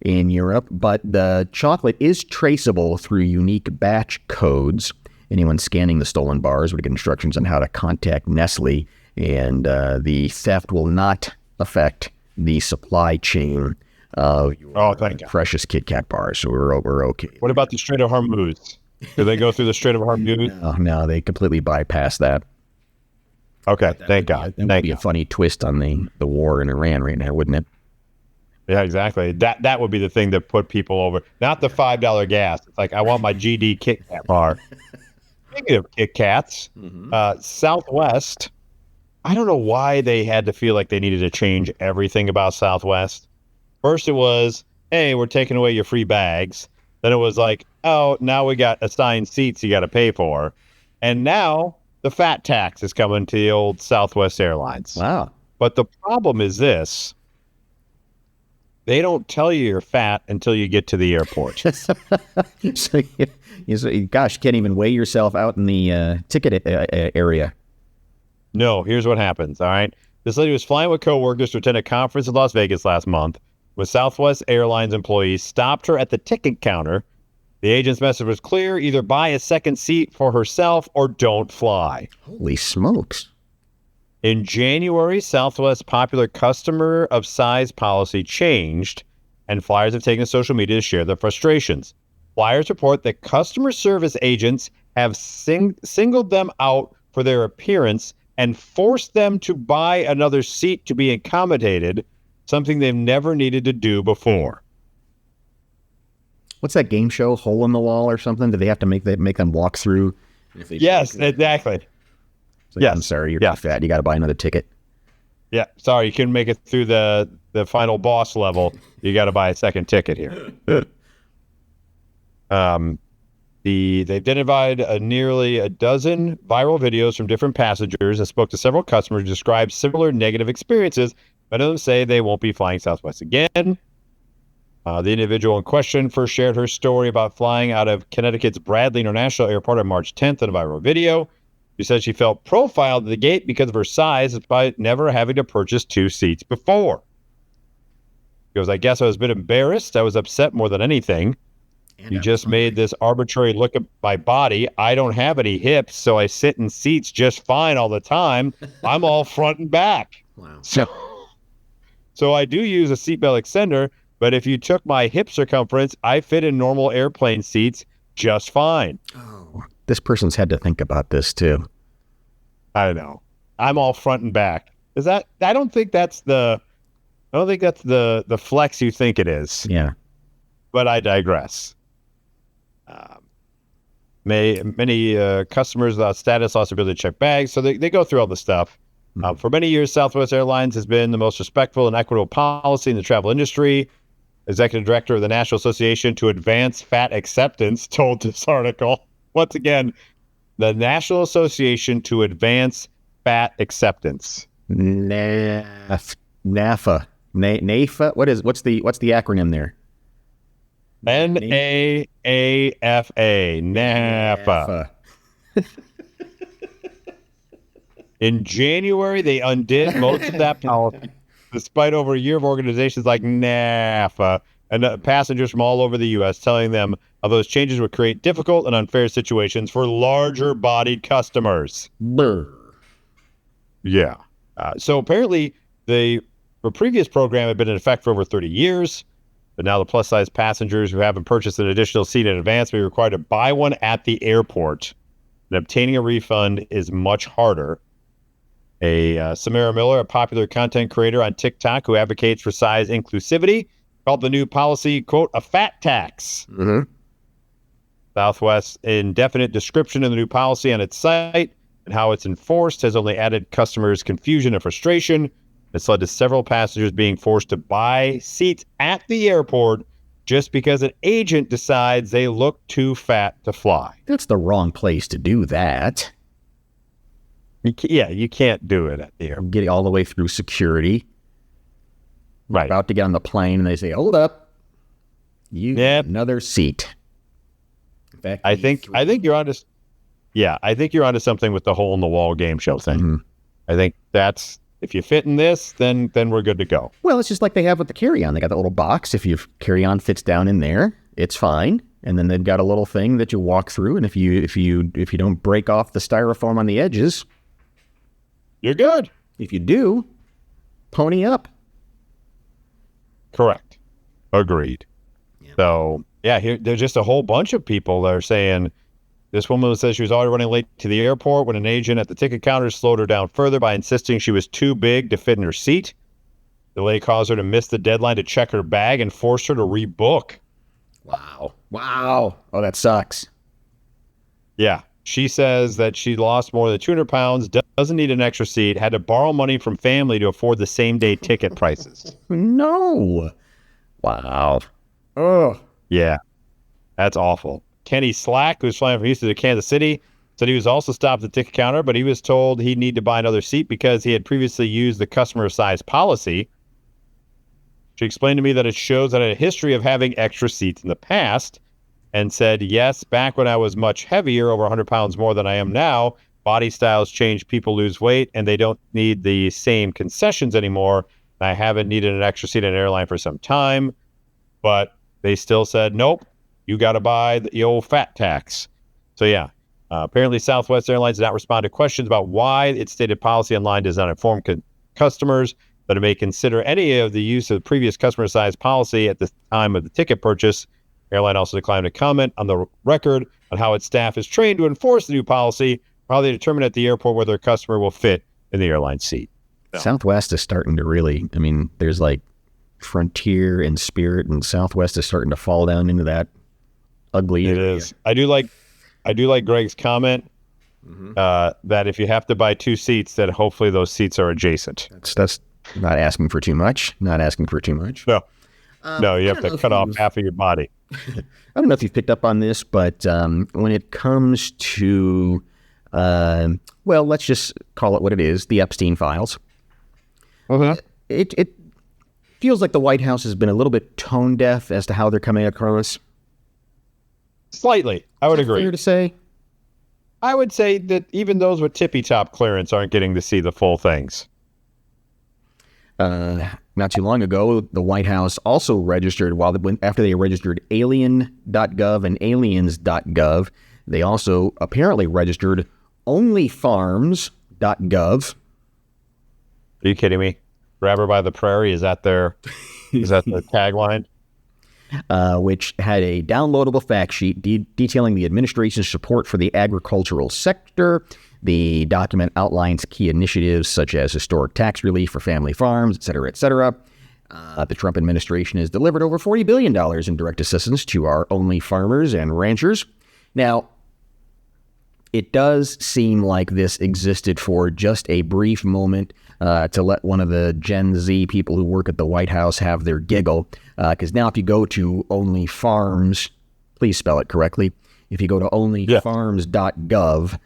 in Europe, but the chocolate is traceable through unique batch codes. Anyone scanning the stolen bars would get instructions on how to contact Nestle, and the theft will not affect the supply chain of your precious Kit Kat bars. So we're okay. What about the Strait of Hormuz? Do they go through the Strait of Hormuz? No, they completely bypass that. Okay, thank God. That would be a funny twist on the war in Iran right now, wouldn't it? Yeah, exactly. That would be the thing that put people over. Not the $5 gas. It's like, I want my GD Kit Kat bar. Speaking of Kit Kats, Southwest, I don't know why they had to feel like they needed to change everything about Southwest. First it was, hey, we're taking away your free bags. Then it was like, oh, now we got assigned seats you got to pay for. And now the fat tax is coming to the old Southwest Airlines. Wow. But the problem is this. They don't tell you you're fat until you get to the airport. So gosh, you can't even weigh yourself out in the ticket area. No, here's what happens, all right? This lady was flying with coworkers to attend a conference in Las Vegas last month. When Southwest Airlines employees stopped her at the ticket counter, the agent's message was clear: either buy a second seat for herself or don't fly. Holy smokes. In January, Southwest's popular customer of size policy changed, and flyers have taken to social media to share their frustrations. Flyers report that customer service agents have singled them out for their appearance and forced them to buy another seat to be accommodated, something they've never needed to do before. What's that game show, Hole in the Wall or something? Do they have to make them walk through? Yes, exactly. Like, yes. I'm sorry, you're too fat. You got to buy another ticket. Yeah, sorry, you couldn't make it through the final boss level. You got to buy a second ticket here. They've identified nearly a dozen viral videos from different passengers and spoke to several customers who described similar negative experiences. Many of them say they won't be flying Southwest again. The individual in question first shared her story about flying out of Connecticut's Bradley International Airport on March 10th in a viral video. She said she felt profiled at the gate because of her size, despite never having to purchase two seats before. She goes, I guess I was a bit embarrassed. I was upset more than anything. You just made this arbitrary look at my body. I don't have any hips, so I sit in seats just fine all the time. I'm all front and back. Wow. So I do use a seatbelt extender, but if you took my hip circumference, I fit in normal airplane seats just fine. Oh, this person's had to think about this too. I know. I'm all front and back. Is that? I don't think that's the flex you think it is. Yeah. But I digress. Many customers without status lost the ability to check bags, so they go through all the stuff. For many years, Southwest Airlines has been the most respectful and equitable policy in the travel industry. Executive Director of the National Association to Advance Fat Acceptance told this article. Once again, the National Association to Advance Fat Acceptance. NAFA. NAFA. What's the acronym there? NAAFA. NAFA. In January, they undid most of that policy, despite over a year of organizations like NAFA and passengers from all over the U.S. telling them how those changes would create difficult and unfair situations for larger-bodied customers. Brr. Yeah. So apparently, the previous program had been in effect for over 30 years, but now the plus-size passengers who haven't purchased an additional seat in advance may be required to buy one at the airport, and obtaining a refund is much harder. Samara Miller, a popular content creator on TikTok who advocates for size inclusivity, called the new policy, quote, a fat tax. Mm-hmm. Southwest's indefinite description of the new policy on its site and how it's enforced has only added customers' confusion and frustration. It's led to several passengers being forced to buy seats at the airport just because an agent decides they look too fat to fly. That's the wrong place to do that. You can't do it at the airport. Get all the way through security. Right. About to get on the plane, and they say, "Hold up, you get another seat." In fact, I think you're onto. Yeah, I think you're onto something with the hole in the wall game show thing. Mm-hmm. I think that's if you fit in this, then we're good to go. Well, it's just like they have with the carry-on. They got that little box. If your carry-on fits down in there, it's fine. And then they've got a little thing that you walk through, and if you don't break off the styrofoam on the edges, you're good. If you do, pony up. Correct. Agreed. Yeah. So, here there's just a whole bunch of people that are saying, this woman says she was already running late to the airport when an agent at the ticket counter slowed her down further by insisting she was too big to fit in her seat. The delay caused her to miss the deadline to check her bag and forced her to rebook. Wow. Oh, that sucks. Yeah. She says that she lost more than 200 pounds, doesn't need an extra seat, had to borrow money from family to afford the same-day ticket prices. No. Wow. Oh. Yeah. That's awful. Kenny Slack, who's flying from Houston to Kansas City, said he was also stopped at the ticket counter, but he was told he'd need to buy another seat because he had previously used the customer size policy. She explained to me that it shows that I had a history of having extra seats in the past, and said, yes, back when I was much heavier, over 100 pounds more than I am now, body styles change, people lose weight, and they don't need the same concessions anymore. I haven't needed an extra seat in an airline for some time, but they still said, nope, you got to buy the old fat tax. So, apparently Southwest Airlines did not respond to questions about why its stated policy online does not inform customers that it may consider any of the use of the previous customer size policy at the time of the ticket purchase. Airline also declined to comment on the record on how its staff is trained to enforce the new policy, or how they determine at the airport whether a customer will fit in the airline seat. So. Southwest is starting to really, there's like Frontier and Spirit, and Southwest is starting to fall down into that ugly area. It is. I do like Greg's comment that if you have to buy two seats, that hopefully those seats are adjacent. That's not asking for too much. No. No, you have to cut off half of your body. I don't know if you've picked up on this, but when it comes to, let's just call it what it is, the Epstein files. It feels like the White House has been a little bit tone deaf as to how they're coming across. Slightly, I would agree. Fair to say? I would say that even those with Tippy-Top clearance aren't getting to see the full things. Not too long ago, the White House also registered, after they registered alien.gov and aliens.gov, they also apparently registered onlyfarms.gov. Are you kidding me? Grab her by the prairie, is that their Is that the tagline? which had a downloadable fact sheet detailing the administration's support for the agricultural sector. The document outlines key initiatives such as historic tax relief for family farms, et cetera, et cetera. The Trump administration has delivered over $40 billion in direct assistance to our only farmers and ranchers. Now, it does seem like this existed for just a brief moment to let one of the Gen Z people who work at the White House have their giggle. Because now if you go to Only Farms, please spell it correctly. If you go to onlyfarms.gov,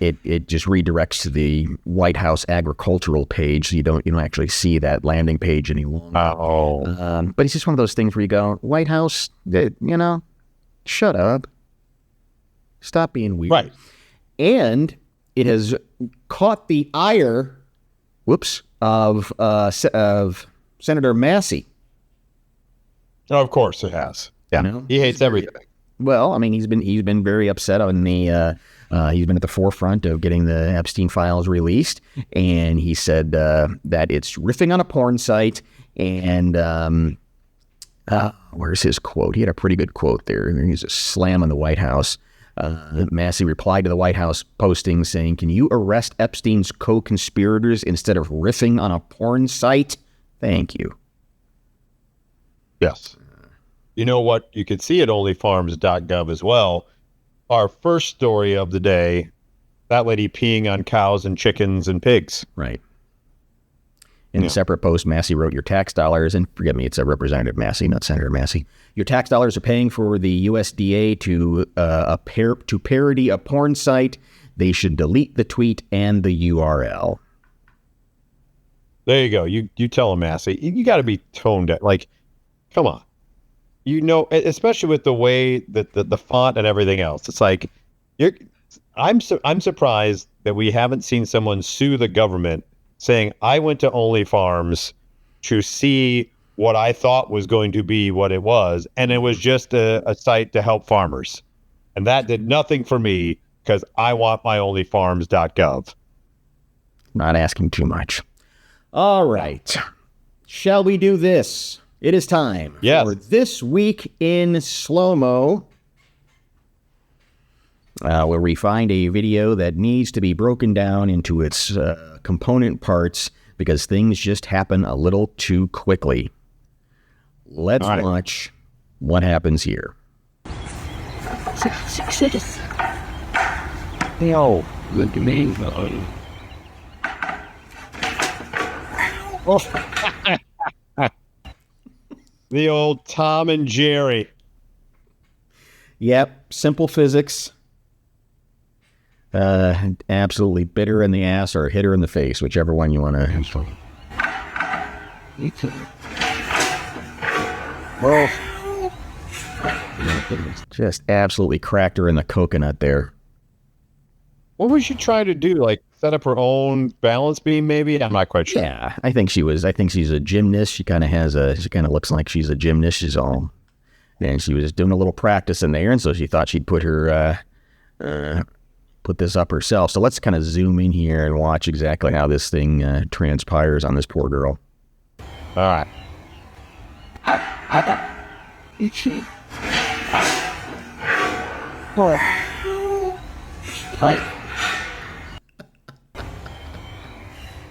it just redirects to the White House agricultural page, so you don't actually see that landing page any longer. But it's just one of those things where you go, White House, shut up. Stop being weird. Right. And it has caught the ire, of Senator Massey. Oh, of course it has. Yeah, he hates everything. Well, I mean, he's been very upset on the. He's been at the forefront of getting the Epstein files released, and he said that it's riffing on a porn site. And where's his quote? He had a pretty good quote there. He's a slam on the White House. Massey replied to the White House posting saying, "Can you arrest Epstein's co-conspirators instead of riffing on a porn site? Thank you." Yes. You know what? You could see at onlyfarms.gov as well. Our first story of the day, that lady peeing on cows and chickens and pigs. Right. In a separate post, Massey wrote, "Your tax dollars," and forgive me, it's a Representative Massey, not Senator Massey. "Your tax dollars are paying for the USDA to parody a porn site. They should delete the tweet and the URL." There you go. You tell him, Massey. You got to be toned down. Like, come on. Especially with the way that the font and everything else. It's like, I'm surprised that we haven't seen someone sue the government saying, "I went to Only Farms to see what I thought was going to be what it was, and it was just a site to help farmers. And that did nothing for me because I want my onlyfarms.gov." Not asking too much. All right. Shall we do this? It is time for This Week in Slow-Mo, where we find a video that needs to be broken down into its component parts because things just happen a little too quickly. Let's watch what happens here. No, look at me. The old Tom and Jerry. Yep, simple physics. Absolutely bit her in the ass or hit her in the face, whichever one you want to. Well, just absolutely cracked her in the coconut there. What was she trying to do? Like set up her own balance beam, maybe? I'm not quite sure. Yeah, I think she's a gymnast. She kind of looks like she's a gymnast. And she was doing a little practice in there, and so she thought she'd put this up herself. So let's kind of zoom in here and watch exactly how this thing transpires on this poor girl. All right.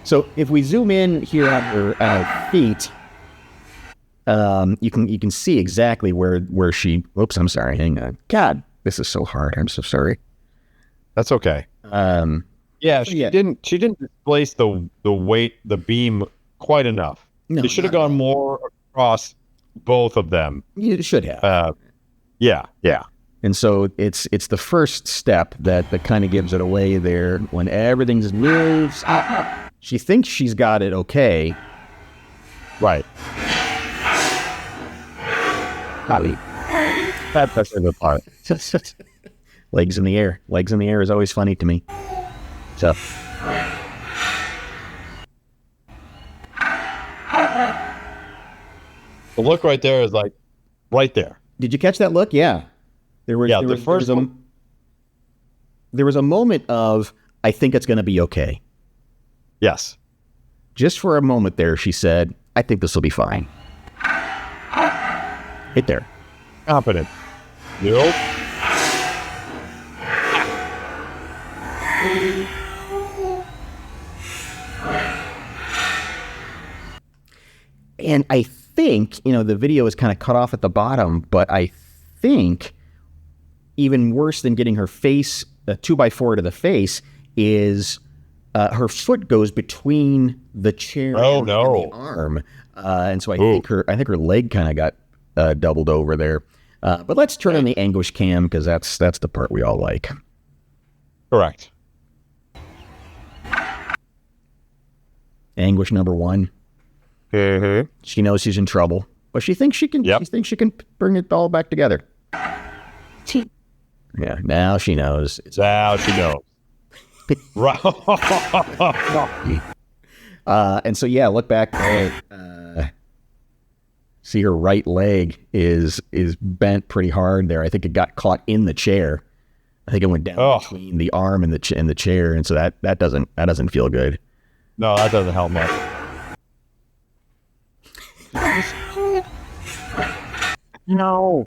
So if we zoom in here on her feet, you can see exactly where she. Oops, I'm sorry. Hang on. God, this is so hard. I'm so sorry. That's okay. She didn't displace the weight, the beam quite enough. No, it should have gone more across both of them. You should have. Yeah. And so it's the first step that kind of gives it away there when everything's moves. She thinks she's got it okay. Right. That's the part. Legs in the air. Legs in the air is always funny to me. So. The look right there is like right there. Did you catch that look? Yeah. There was a moment of, I think it's going to be okay. Yes. Just for a moment there, she said, I think this will be fine. Right there. Confident. Nope. And I think, the video is kind of cut off at the bottom, but I think even worse than getting her face, a 2x4 to the face, is her foot goes between the chair and the arm. And so I think her leg kind of got doubled over there. But let's turn on the anguish cam because that's the part we all like. Correct. Anguish number 1. Mm-hmm. She knows she's in trouble, but she thinks she can. Yep. She thinks she can bring it all back together. Yeah, now she knows. Now she knows. Right. And so look back. See, her right leg is bent pretty hard there. I think it got caught in the chair. I think it went down between the arm and the chair, and so that doesn't feel good. No, that doesn't help much. No.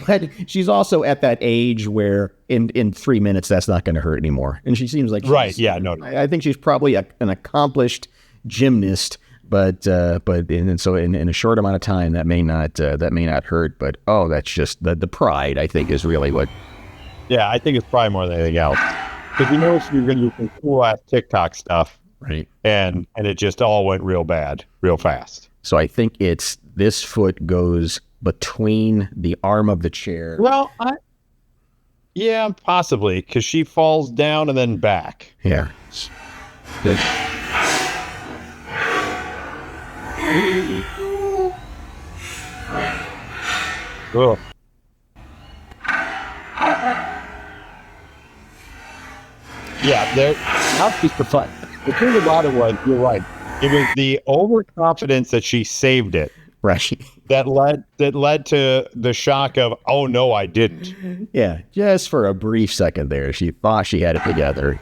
But she's also at that age where in 3 minutes that's not going to hurt anymore, and she seems like No. I think she's probably an accomplished gymnast, but so in a short amount of time that may not hurt. But that's just the pride, I think, is really what. Yeah, I think it's probably more than anything else, because you know you're going to do some cool ass TikTok stuff, right? And it just all went real bad, real fast. So I think it's this foot goes between the arm of the chair. Well, yeah, possibly, because she falls down and then back. Yeah. Good. Ugh. Yeah, not just the fun. The thing about it was, you're right. It was the overconfidence that she saved it. Right. That led to the shock of, oh no, I didn't. Yeah, just for a brief second there, she thought she had it together.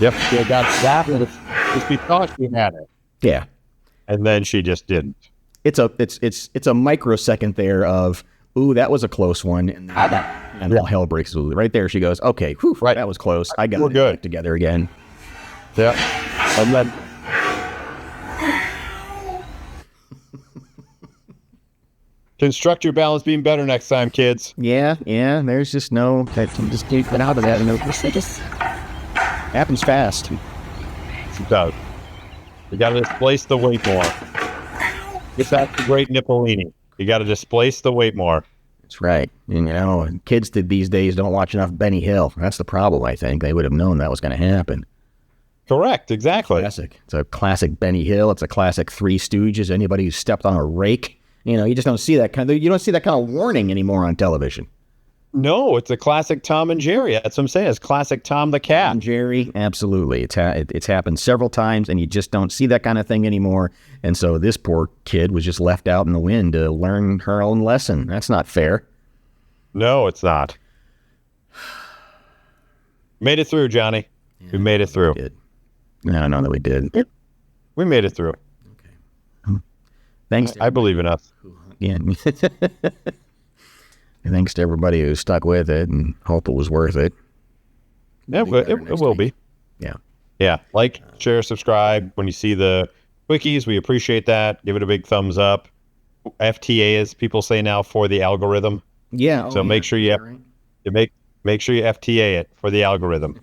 Yep, she got that just because she had it. Yeah. And then she just didn't. It's a microsecond there of, ooh, that was a close one, and all hell breaks loose. Right there, she goes, okay, whew, right, that was close. I got it back together again. Yeah, and then construct your balance beam better next time, kids. Yeah. There's just just can't get out of that. It just happens fast. It does. You got to displace the weight more. Get back to great Nippolini. You got to displace the weight more. That's right. And, kids these days don't watch enough Benny Hill. That's the problem, I think. They would have known that was going to happen. Correct. Exactly. Classic. It's a classic Benny Hill. It's a classic Three Stooges. Anybody who stepped on a rake, you just don't see that kind of warning anymore on television. No, it's a classic Tom and Jerry. That's what I'm saying. It's classic Tom the cat. Tom and Jerry, absolutely. It's happened several times, and you just don't see that kind of thing anymore. And so this poor kid was just left out in the wind to learn her own lesson. That's not fair. No, it's not. Made it through, Johnny. Yeah, we made it through. We did. I don't know that we did. We made it through. Okay. Thanks. I believe in us. Yeah. Thanks to everybody who stuck with it and hope it was worth it. Yeah, it will be. Yeah. Yeah. Like, share, subscribe. When you see the quickies, we appreciate that. Give it a big thumbs up. FTA, as people say now, for the algorithm. Yeah. So make sure you make sure you FTA it for the algorithm.